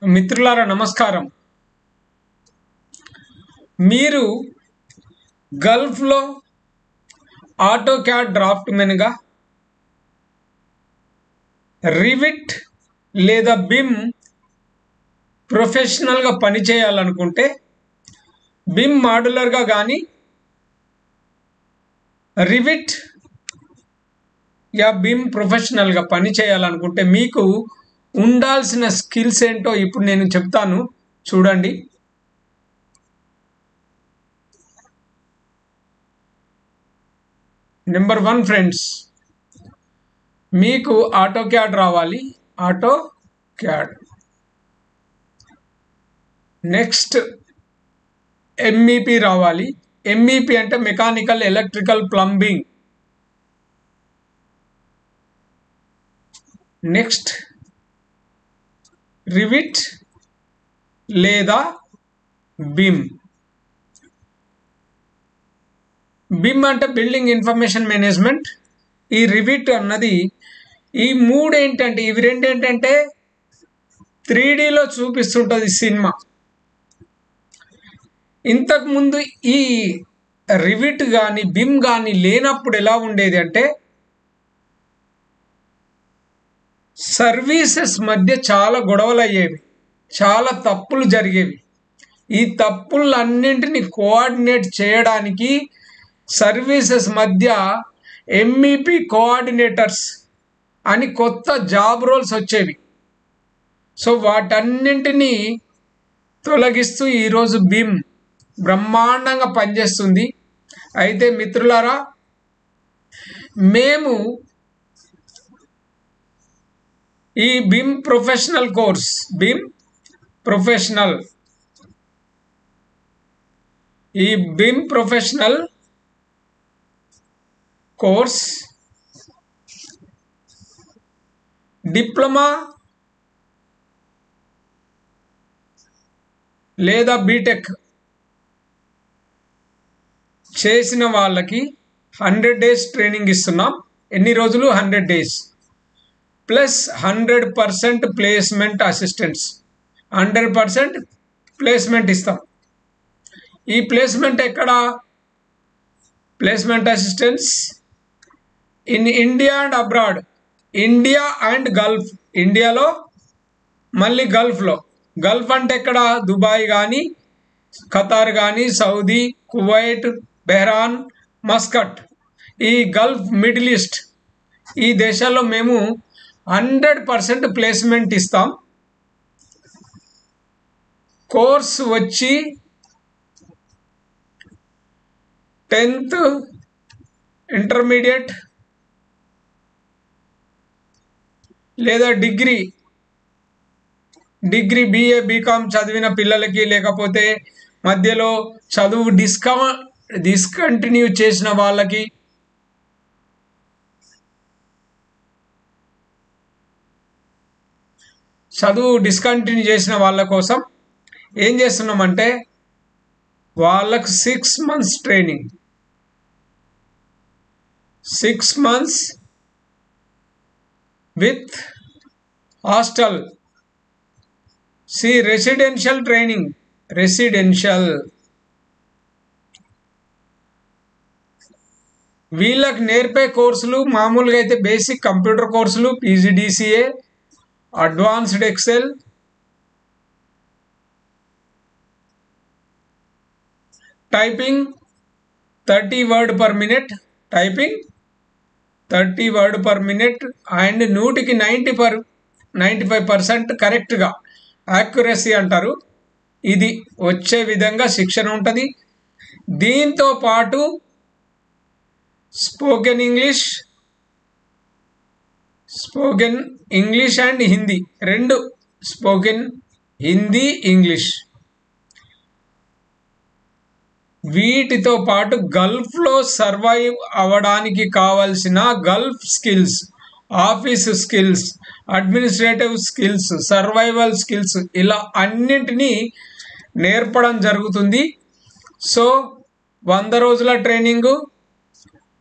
మిత్రులారా నమస్కారం. మీరు గల్ఫ్లో ఆటోక్యాడ్ డ్రాఫ్ట్ మెన్గా, రివిట్ లేదా బిమ్ ప్రొఫెషనల్గా పనిచేయాలనుకుంటే, బిమ్ మాడ్యులర్గా కానీ రివిట్ బిమ్ ప్రొఫెషనల్గా పనిచేయాలనుకుంటే మీకు ఉండాల్సిన స్కిల్స్ ఏంటో ఇప్పుడు నేను చెప్తాను, చూడండి. నెంబర్ 1 ఫ్రెండ్స్, మీకు ఆటోక్యాడ్ రావాలి. ఆటోక్యాడ్. నెక్స్ట్ ఎంఈపి రావాలి. ఎంఈపి అంటే mechanical, electrical, plumbing. Next rivet లేదా బిమ్. బిమ్ అంటే బిల్డింగ్ ఇన్ఫర్మేషన్ మేనేజ్మెంట్. ఈ రివిట్ అన్నది ఈ మూడు ఏంటంటే, ఇవి రెండు ఏంటంటే 3Dలో చూపిస్తుంటుంది సినిమా. ఇంతకుముందు ఈ రివిట్ కానీ బిమ్ కానీ లేనప్పుడు ఎలా ఉండేది అంటే, సర్వీసెస్ మధ్య చాలా గొడవలు అయ్యేవి, చాలా తప్పులు జరిగేవి. ఈ తప్పులన్నింటినీ కోఆర్డినేట్ చేయడానికి సర్వీసెస్ మధ్య ఎంఈపి కోఆర్డినేటర్స్ అని కొత్త జాబ్ రోల్స్ వచ్చేవి. సో వాటన్నింటినీ తొలగిస్తూ ఈరోజు బిమ్ బ్రహ్మాండంగా పనిచేస్తుంది. అయితే మిత్రులారా, మేము ఈ బిమ్ ప్రొఫెషనల్ కోర్స్, బిమ్ ప్రొఫెషనల్, ఈ బిమ్ ప్రొఫెషనల్ కోర్స్ డిప్లొమా లేదా బీటెక్ చేసిన వాళ్ళకి 100 days ట్రైనింగ్ ఇస్తున్నాం. ఎన్ని రోజులు? 100 days plus 100% placement assistants. 100% placement ఇస్తాం. ఈ ప్లేస్మెంట్ ఎక్కడ? Placement assistants in India and abroad. India and Gulf. ఇండియాలో మళ్ళీ గల్ఫ్లో. గల్ఫ్ అంటే ఎక్కడ? దుబాయ్ కానీ, ఖతార్ కానీ, సౌదీ, కువైట్, బెహ్రాన్, మస్కట్, ఈ గల్ఫ్, మిడిల్ ఈస్ట్, ఈ దేశాల్లో మేము 100% ప్లేస్మెంట్ ఇస్తాం. కోర్స్ వచ్చి 10th ఇంటర్మీడియట్ లేదా డిగ్రీ BA బీకామ్ చదివిన పిల్లలకి, లేకపోతే మధ్యలో చదువు డిస్కంటిన్యూ చేసిన వాళ్ళకి, చదువు డిస్కంటిన్యూ చేసిన వాళ్ళ కోసం ఏం చేస్తున్నామంటే, వాళ్ళకు 6 months training. 6 months with hostel. Residential training. Residential. వీళ్ళకి నేర్పే కోర్సులు మామూలుగా అయితే బేసిక్ కంప్యూటర్ కోర్సులు, PGDCA, advanced Excel, typing 30 words per minute, typing 30 words per minute and 100కి 95% కరెక్ట్గా యాక్యురసీ అంటారు. ఇది వచ్చే విధంగా శిక్షణ ఉంటుంది. దీంతో పాటు స్పోకెన్ ఇంగ్లీష్ అండ్ హిందీ, రెండు, స్పోకెన్ హిందీ, ఇంగ్లీష్. వీటితో పాటు గల్ఫ్లో సర్వైవ్ అవ్వడానికి కావలసిన Gulf skills, office skills, administrative skills, survival skills, ఇలా అన్నింటినీ నేర్పడం జరుగుతుంది. సో 100 రోజుల ట్రైనింగు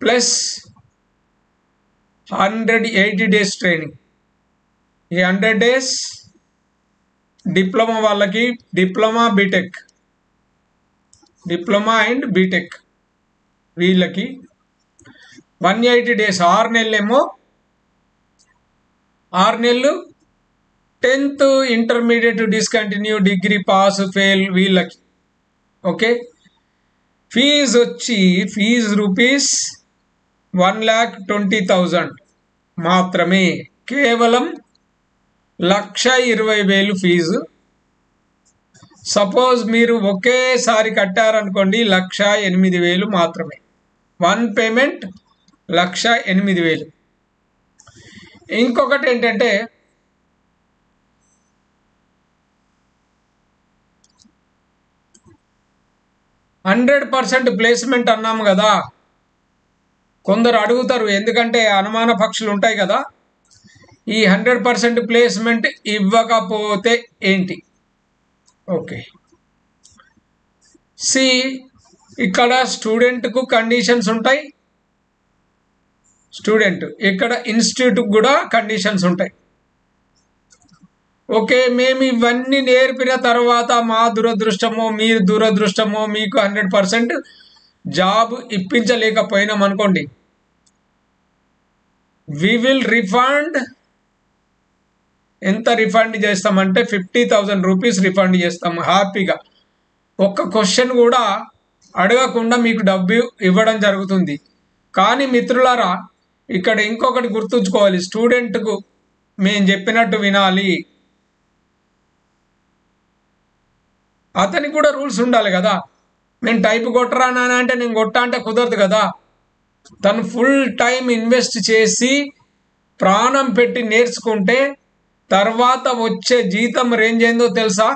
ప్లస్ 180 days ట్రైనింగ్. ఈ 100 days డిప్లొమా వాళ్ళకి డిప్లొమా అండ్ బీటెక్ వీళ్ళకి 180 days 6 నెలలేమో 6 నెలలు 10th intermediate discontinue degree pass fail వీళ్ళకి. ఓకే, ఫీజు రూపీస్ 1,20,000 మాత్రమే, కేవలం 1,20,000 ఫీజు. సపోజ్ మీరు ఒకేసారి కట్టారనుకోండి 1,08,000 మాత్రమే. One payment 1,08,000. ఇంకొకటి ఏంటంటే "100% ప్లేస్మెంట్" అన్నాము కదా. కొందరు అడుగుతారు, ఎందుకంటే అనుమాన పక్షులు ఉంటాయి కదా, ఈ 100% ప్లేస్మెంట్ ఇవ్వకపోతే ఏంటి? ఓకే, ఇక్కడ స్టూడెంట్కు కండిషన్స్ ఉంటాయి, ఇక్కడ ఇన్స్టిట్యూట్కి కూడా కండిషన్స్ ఉంటాయి. ఓకే, మేము ఇవన్నీ నేర్పిన తర్వాత మా దురదృష్టమో మీరు దురదృష్టమో మీకు 100% జాబ్ ఇప్పించలేకపోయినాం అనుకోండి, వి విల్ రిఫండ్. ఎంత రిఫండ్ చేస్తామంటే 50,000 రూపీస్ రిఫండ్ చేస్తాము హ్యాపీగా. ఒక్క క్వశ్చన్ కూడా అడగకుండా మీకు డబ్బు ఇవ్వడం జరుగుతుంది. కానీ మిత్రులారా, ఇక్కడ ఇంకొకటి గుర్తుంచుకోవాలి, స్టూడెంట్కు మేము చెప్పినట్టు వినాలి. అతనికి కూడా రూల్స్ ఉండాలి కదా. నేను టైప్ కొట్టరా నాన్న అంటే నేను కొట్టా అంటే కుదరదు కదా. తను ఫుల్ టైం ఇన్వెస్ట్ చేసి ప్రాణం పెట్టి నేర్చుకుంటే తర్వాత వచ్చే జీతం రేంజ్ ఏందో తెలుసా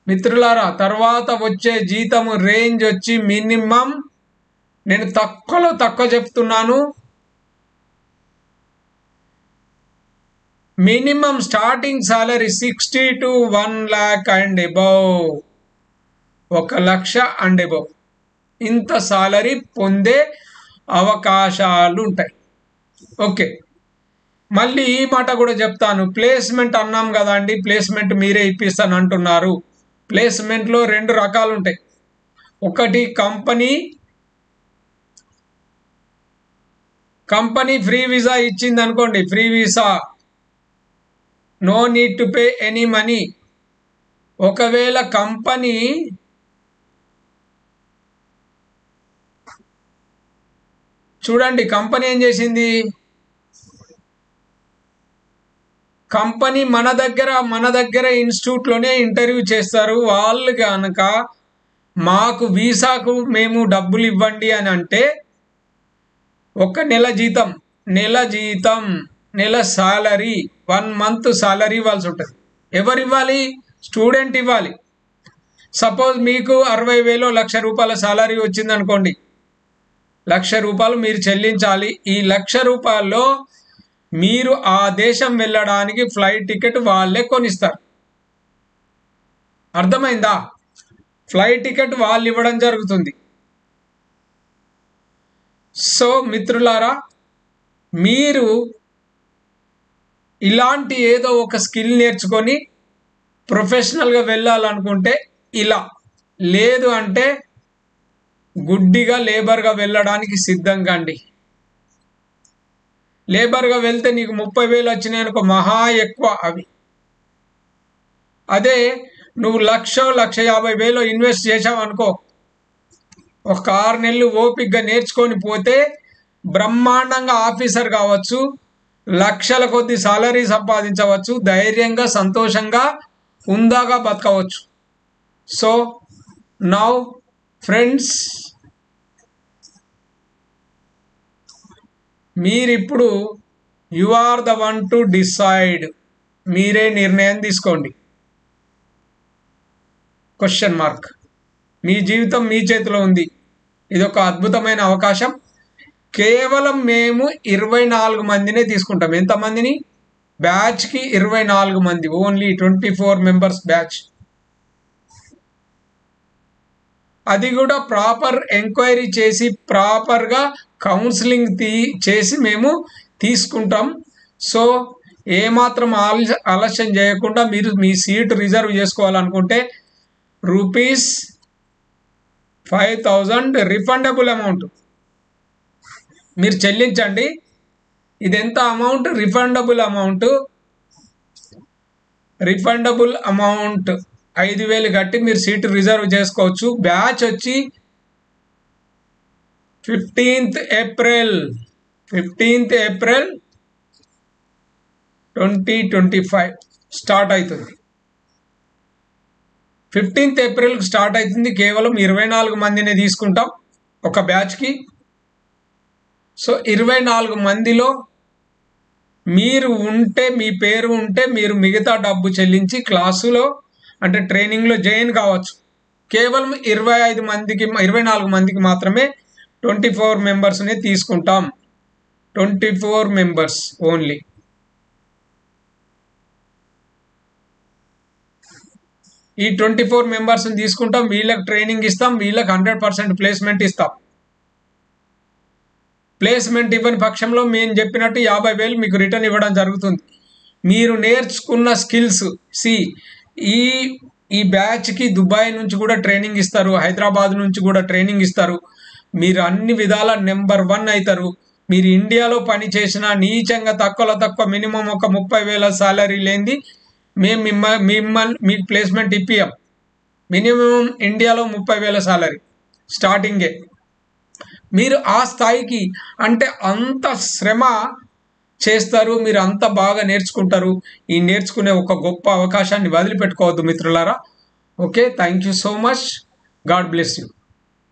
మిత్రులారా? తర్వాత వచ్చే జీతం రేంజ్ వచ్చి మినిమం, నేను తక్కువలో తక్కువ చెప్తున్నాను, minimum starting salary 60 to 1 lakh and above, 1,00,000 and above ఇంత సాలరీ పొందే అవకాశాలు ఉంటాయి. ఓకే, మళ్ళీ ఈ మాట కూడా చెప్తాను, ప్లేస్మెంట్ అన్నాం కదా అండి, ప్లేస్మెంట్ మీరే ఇప్పిస్తాను అంటున్నారు. ప్లేస్మెంట్లో 2 రకాలు ఉంటాయి. ఒకటి కంపెనీ ఫ్రీ వీసా ఇచ్చింది అనుకోండి, free visa, no need to pay any money. ఒకవేళ కంపెనీ చూడండి, కంపెనీ ఏం చేసింది, కంపెనీ మన దగ్గర ఇన్స్టిట్యూట్లోనే ఇంటర్వ్యూ చేస్తారు. వాళ్ళు కనుక మాకు వీసాకు మేము డబ్బులు ఇవ్వండి అని అంటే, ఒక నెల సాలరీ 1 month సాలరీ ఇవ్వాల్సి ఉంటుంది. ఎవరు ఇవ్వాలి? స్టూడెంట్ ఇవ్వాలి. సపోజ్ మీకు 60,000 1,00,000 సాలరీ వచ్చింది అనుకోండి, 1,00,000 రూపాయలు మీరు చెల్లించాలి. ఈ 1,00,000 రూపాయల్లో మీరు ఆ దేశం వెళ్ళడానికి ఫ్లైట్ టికెట్ వాళ్ళే కొనిస్తారు. అర్థమైందా? ఫ్లైట్ టికెట్ వాళ్ళు ఇవ్వడం జరుగుతుంది. సో మిత్రులారా, మీరు ఇలాంటి ఏదో ఒక స్కిల్ నేర్చుకొని ప్రొఫెషనల్గా వెళ్ళాలనుకుంటే ఇలా, లేదు అంటే గుడ్డిగా లేబర్గా వెళ్ళడానికి సిద్ధంగా అండి. లేబర్గా వెళ్తే నీకు 30,000 వచ్చినాయి అనుకో, మహా ఎక్కువ అవి. అదే నువ్వు 1,50,000 ఇన్వెస్ట్ చేసావు అనుకో, ఒక 6 నెలలు ఓపికగా నేర్చుకొని పోతే బ్రహ్మాండంగా ఆఫీసర్ కావచ్చు, లక్షల కొద్ది సాలరీ సంపాదించవచ్చు, ధైర్యంగా సంతోషంగా హుందాగా బతకవచ్చు. సో నౌ ఫ్రెండ్స్, మీరిప్పుడు you are the one to decide. మీరే నిర్ణయం తీసుకోండి. Question mark. మీ జీవితం మీ చేతిలో ఉంది. ఇదొక అద్భుతమైన అవకాశం. కేవలం మేము 24 మందినే తీసుకుంటాం. ఎంతమందిని? బ్యాచ్కి 24 మంది, ఓన్లీ 24 members బ్యాచ్. అది కూడా ప్రాపర్ ఎంక్వైరీ చేసి ప్రాపర్గా కౌన్సిలింగ్ చేసి మేము తీసుకుంటాం. సో ఏమాత్రం ఆలస్యం చేయకుండా మీరు మీ సీట్ రిజర్వ్ చేసుకోవాలనుకుంటే ₹5,000 రిఫండబుల్ అమౌంట్ మీరు చెల్లించండి. ఇది ఎంత అమౌంట్? రిఫండబుల్ అమౌంట్ 5,000 కట్టి మీరు సీట్ రిజర్వ్ చేసుకోవచ్చు. బ్యాచ్ వచ్చి 15th ఏప్రిల్ 2025 స్టార్ట్ అవుతుంది. 15th ఏప్రిల్ స్టార్ట్ అవుతుంది. కేవలం 24 మందిని తీసుకుంటాం ఒక బ్యాచ్కి. సో 24 మందిలో మీరు ఉంటే, మీ పేరు ఉంటే మీరు మిగతా డబ్బు చెల్లించి క్లాసులో అంటే ట్రైనింగ్లో జాయిన్ కావచ్చు. కేవలం 24 మందికి మాత్రమే 24 మెంబర్స్ని తీసుకుంటాం. 24 మెంబర్స్ ఓన్లీ. ఈ 24 మెంబర్స్ని తీసుకుంటాం. వీళ్ళకి ట్రైనింగ్ ఇస్తాం. వీళ్ళకి 100% ప్లేస్మెంట్ ఇస్తాం. ప్లేస్మెంట్ ఇవ్వని పక్షంలో మేము చెప్పినట్టు 50,000 మీకు రిటర్న్ ఇవ్వడం జరుగుతుంది. మీరు నేర్చుకున్న స్కిల్స్ ఈ బ్యాచ్కి దుబాయ్ నుంచి కూడా ట్రైనింగ్ ఇస్తారు, హైదరాబాద్ నుంచి కూడా ట్రైనింగ్ ఇస్తారు. మీరు అన్ని విధాల నెంబర్ 1 అవుతారు. మీరు ఇండియాలో పని చేసినా నీచంగా తక్కువ మినిమం ఒక 30,000 సాలరీ లేనిది మేము మీకు ప్లేస్మెంట్ ఇప్పియం. మినిమం ఇండియాలో 30,000 సాలరీ స్టార్టింగే. మీరు ఆ స్థాయికి అంటే అంత శ్రమ చేస్తారు, మీరు అంత బాగా నేర్చుకుంటారు. ఈ నేర్చుకునే ఒక గొప్ప అవకాశాన్ని వదిలిపెట్టుకోవద్దు మిత్రులారా. Okay, thank you so much. God bless you.